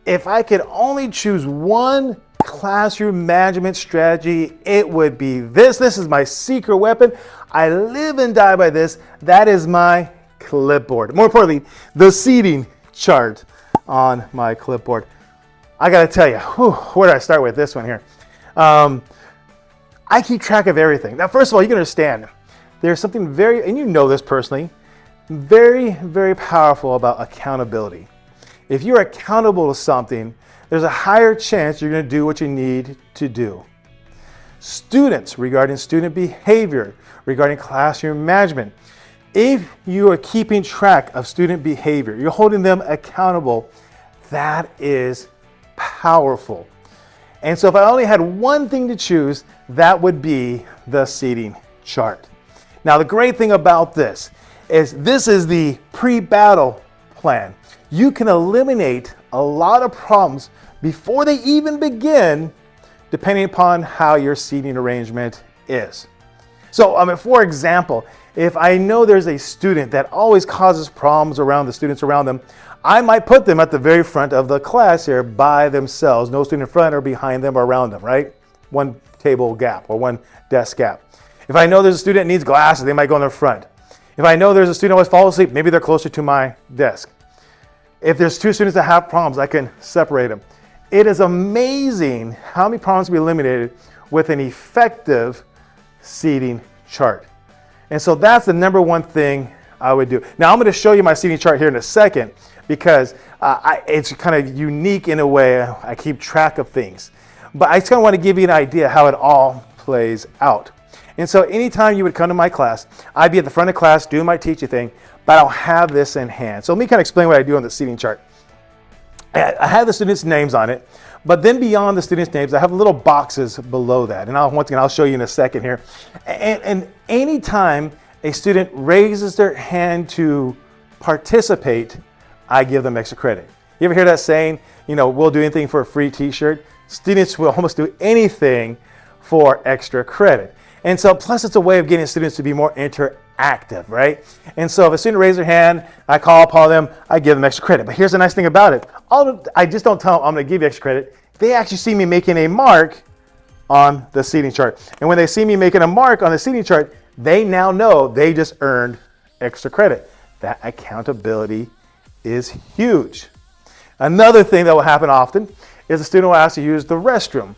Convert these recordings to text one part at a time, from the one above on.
if I could only choose one classroom management strategy, it would be this. This is my secret weapon. I live and die by this. That is my clipboard. More importantly, the seating chart on my clipboard. I gotta tell you, where do I start with this one here? I keep track of everything. Now, first of all, you can understand there's something very, and you know this personally, very, very powerful about accountability. If you're accountable to something, there's a higher chance you're going to do what you need to do. Students, regarding student behavior, regarding classroom management, if you are keeping track of student behavior, you're holding them accountable, that is powerful. And so if I only had one thing to choose, that would be the seating chart. Now, the great thing about this is the pre-battle plan. You can eliminate a lot of problems before they even begin, depending upon how your seating arrangement is. So, for example, if I know there's a student that always causes problems around the students around them, I might put them at the very front of the class here by themselves. No student in front or behind them or around them, right? One table gap or one desk gap. If I know there's a student that needs glasses, they might go in the front. If I know there's a student who always falls asleep, maybe they're closer to my desk. If there's two students that have problems, I can separate them. It is amazing how many problems can be eliminated with an effective seating chart. And so that's the number one thing I would do. Now, I'm going to show you my seating chart here in a second because it's kind of unique in a way. I keep track of things. But I just kind of want to give you an idea how it all plays out. And so anytime you would come to my class, I'd be at the front of class doing my teaching thing, but I'll have this in hand. So let me kind of explain what I do on the seating chart. I have the students' names on it, but then beyond the students' names, I have little boxes below that. And once again, I'll show you in a second here. And anytime a student raises their hand to participate, I give them extra credit. You ever hear that saying, we'll do anything for a free t-shirt? Students will almost do anything for extra credit. And so, plus it's a way of getting students to be more interactive, right? And so if a student raises their hand, I call upon them, I give them extra credit. But here's the nice thing about it. I just don't tell them I'm going to give you extra credit. They actually see me making a mark on the seating chart. And when they see me making a mark on the seating chart, they now know they just earned extra credit. That accountability is huge. Another thing that will happen often is a student will ask to use the restroom.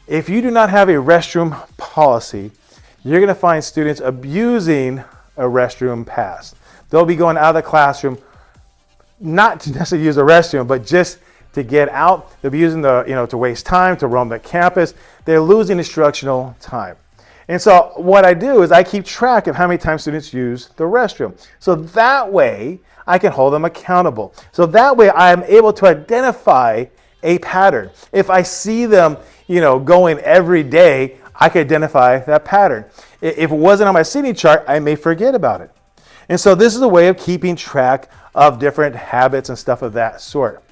If you do not have a restroom policy, you're going to find students abusing a restroom pass. They'll be going out of the classroom, not to necessarily use a restroom, but just to get out. They'll be using to waste time, to roam the campus. They're losing instructional time. And so what I do is I keep track of how many times students use the restroom. So that way I can hold them accountable. So that way I am able to identify a pattern. If I see them, going every day, I can identify that pattern. If it wasn't on my seating chart, I may forget about it. And so this is a way of keeping track of different habits and stuff of that sort.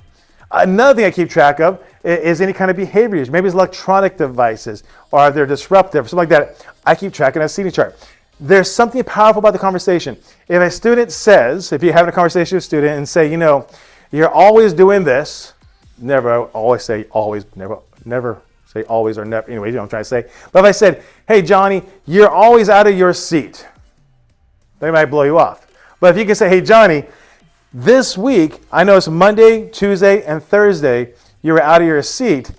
Another thing I keep track of is any kind of behaviors. Maybe it's electronic devices or they're disruptive, something like that. I keep track of a seating chart. There's something powerful about the conversation. If a student says, if you're having a conversation with a student and say, you're always doing this, never always say always, never say always or never. Anyway, I'm trying to say. But if I said, hey, Johnny, you're always out of your seat, they might blow you off. But if you can say, hey, Johnny, this week, I know it's Monday, Tuesday, and Thursday, you were out of your seat.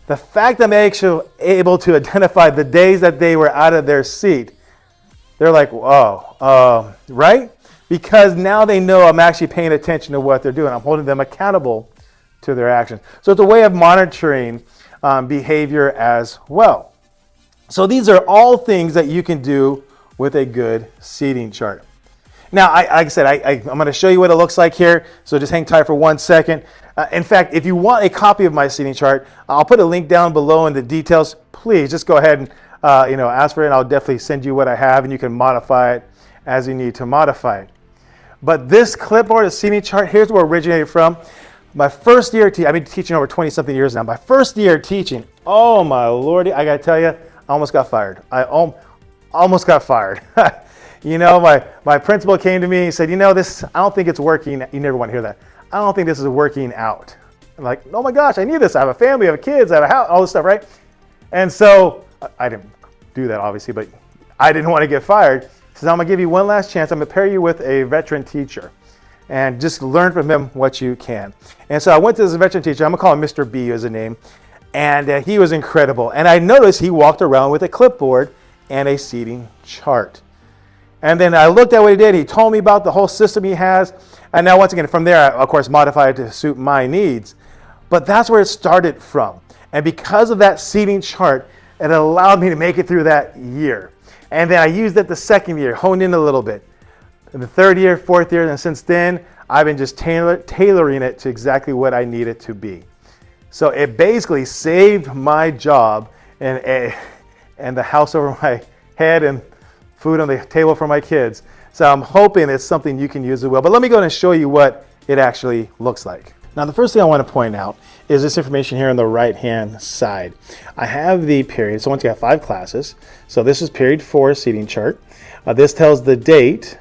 The fact that I'm actually able to identify the days that they were out of their seat, they're like, right? Because now they know I'm actually paying attention to what they're doing. I'm holding them accountable to their actions. So it's a way of monitoring behavior as well. So these are all things that you can do with a good seating chart. Now, like I said, I'm going to show you what it looks like here. So just hang tight for 1 second. In fact, if you want a copy of my seating chart, I'll put a link down below in the details. Please just go ahead and ask for it. And I'll definitely send you what I have, and you can modify it as you need to modify it. But this clipboard, a seating chart, here's where it originated from. My first year, I've been teaching over 20-something years now. My first year teaching, oh my lordy, I got to tell you, I almost got fired. I almost got fired. My principal came to me and said, this, I don't think it's working. You never want to hear that. I don't think this is working out. I'm like, oh my gosh, I need this. I have a family, I have kids, I have a house, all this stuff, right? And so I didn't do that, obviously, but I didn't want to get fired. He says, I'm going to give you one last chance. I'm going to pair you with a veteran teacher and just learn from him what you can. And so I went to this veteran teacher. I'm going to call him Mr. B as a name. And he was incredible. And I noticed he walked around with a clipboard and a seating chart. And then I looked at what he did. He told me about the whole system he has. And now, once again, from there, I, of course, modified it to suit my needs. But that's where it started from. And because of that seating chart, it allowed me to make it through that year. And then I used it the second year, honed in a little bit. In the third year, fourth year, and since then, I've been just tailoring it to exactly what I need it to be. So it basically saved my job and the house over my head and food on the table for my kids. So I'm hoping it's something you can use as well. But let me go ahead and show you what it actually looks like. Now, the first thing I want to point out is this information here on the right-hand side. I have the period. So once you have 5 classes, so this is period 4 seating chart. This tells the date,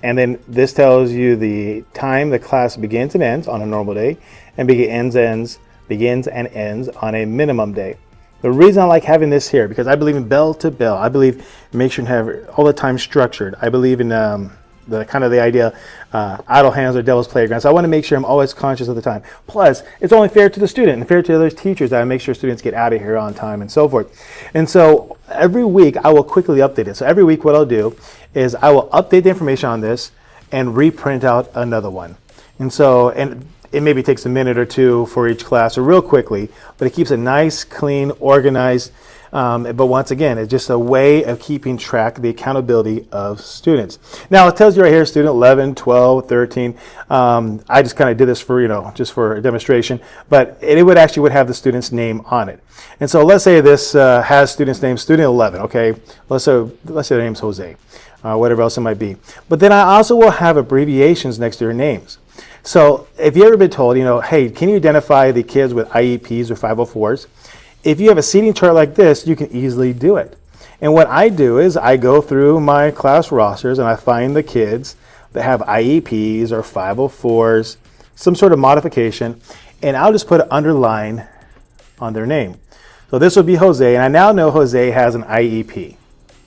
and then this tells you the time the class begins and ends on a normal day, and begins and ends on a minimum day. The reason I like having this here, because I believe in bell to bell. I believe make sure you have all the time structured. I believe in the kind of the idea, idle hands are devil's playground. So I want to make sure I'm always conscious of the time. Plus, it's only fair to the student and fair to other teachers that I make sure students get out of here on time and so forth. And so every week I will quickly update it. So every week what I'll do is I will update the information on this and reprint out another one. And so, and it maybe takes a minute or two for each class or real quickly, but it keeps it nice, clean, organized. But once again, it's just a way of keeping track of the accountability of students. Now it tells you right here, student 11, 12, 13. I just kind of did this for, just for a demonstration, but it would actually have the student's name on it. And so let's say this has student's name, student 11, okay? Let's say their name's Jose, whatever else it might be. But then I also will have abbreviations next to their names. So if you ever been told, hey, can you identify the kids with IEPs or 504s? If you have a seating chart like this, you can easily do it. And what I do is I go through my class rosters and I find the kids that have IEPs or 504s, some sort of modification, and I'll just put an underline on their name. So this would be Jose, and I now know Jose has an IEP.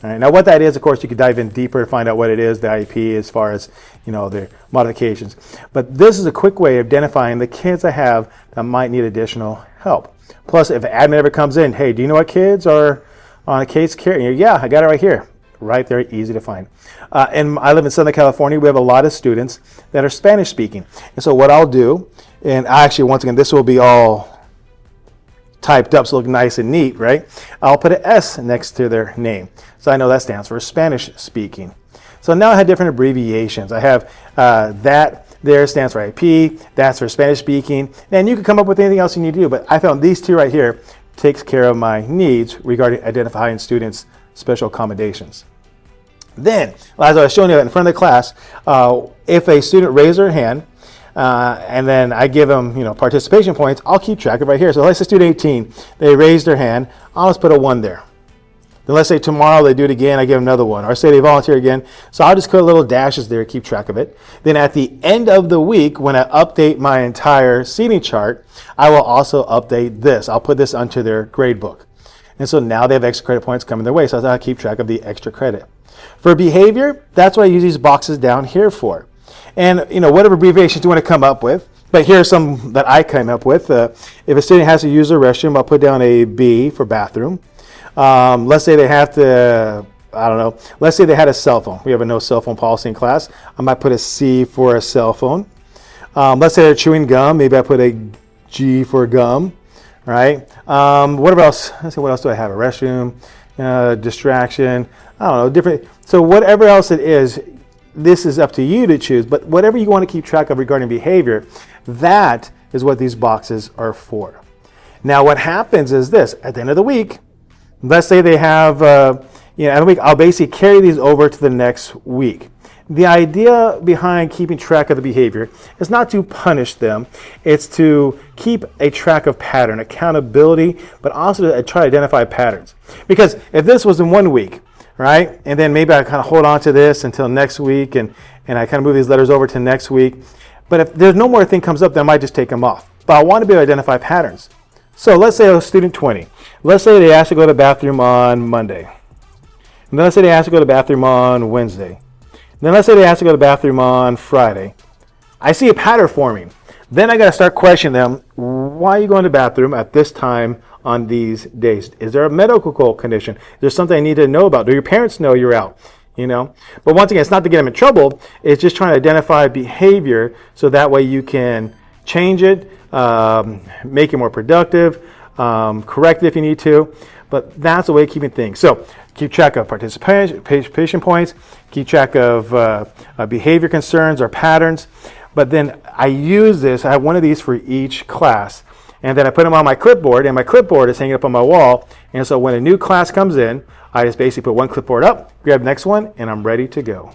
All right, now what that is, of course, you could dive in deeper to find out what it is, the IEP, as far as their modifications. But this is a quick way of identifying the kids I have that might need additional help. Plus, if an admin ever comes in, hey, do you know what kids are on a case care? Yeah, I got it right here. Right there, easy to find. And I live in Southern California. We have a lot of students that are Spanish speaking. And so what I'll do, and actually, once again, this will be all typed up so it looks nice and neat, right? I'll put an S next to their name. So I know that stands for Spanish speaking. So now I have different abbreviations. I have that there stands for IP, that's for Spanish speaking, and you can come up with anything else you need to do, but I found these two right here takes care of my needs regarding identifying students' special accommodations. Then, as I was showing you in front of the class, if a student raises their hand, and then I give them, participation points, I'll keep track of right here. So let's say student 18, they raised their hand, I'll just put a 1 there. Then let's say tomorrow they do it again, I give them another 1. Or say they volunteer again. So I'll just put little dashes there to keep track of it. Then at the end of the week, when I update my entire seating chart, I will also update this. I'll put this onto their grade book. And so now they have extra credit points coming their way. So I'll keep track of the extra credit. For behavior, that's what I use these boxes down here for. And whatever abbreviations you want to come up with. But here are some that I came up with. If a student has to use a restroom, I'll put down a B for bathroom. Let's say they have to, let's say they had a cell phone. We have a no cell phone policy in class. I might put a C for a cell phone. Let's say they're chewing gum. Maybe I put a G for gum, right? Whatever else, let's see, what else do I have? A restroom, distraction, different. So whatever else it is, this is up to you to choose, but whatever you want to keep track of regarding behavior, that is what these boxes are for. Now what happens is this, at the end of the week, let's say they have, end of the week, I'll basically carry these over to the next week. The idea behind keeping track of the behavior is not to punish them, it's to keep a track of pattern, accountability, but also to try to identify patterns. Because if this was in 1 week, right, and then maybe I kind of hold on to this until next week, and I kind of move these letters over to next week, but if there's no more thing comes up, then I might just take them off. but I want to be able to identify patterns. So let's say a student 20. Let's say they asked to go to the bathroom on Monday. And then let's say they asked to go to the bathroom on Wednesday. And then let's say they asked to go to the bathroom on Friday. I see a pattern forming. Then I got to start questioning them. Why are you going to the bathroom at this time on these days? Is there a medical condition? Is there something I need to know about? Do your parents know you're out? But once again, it's not to get them in trouble. It's just trying to identify behavior so that way you can change it, make it more productive, correct it if you need to. But that's the way of keeping things. So keep track of participation points, keep track of behavior concerns or patterns. But then I use this, I have one of these for each class. And then I put them on my clipboard, and my clipboard is hanging up on my wall. And so when a new class comes in, I just basically put one clipboard up, grab the next one, and I'm ready to go.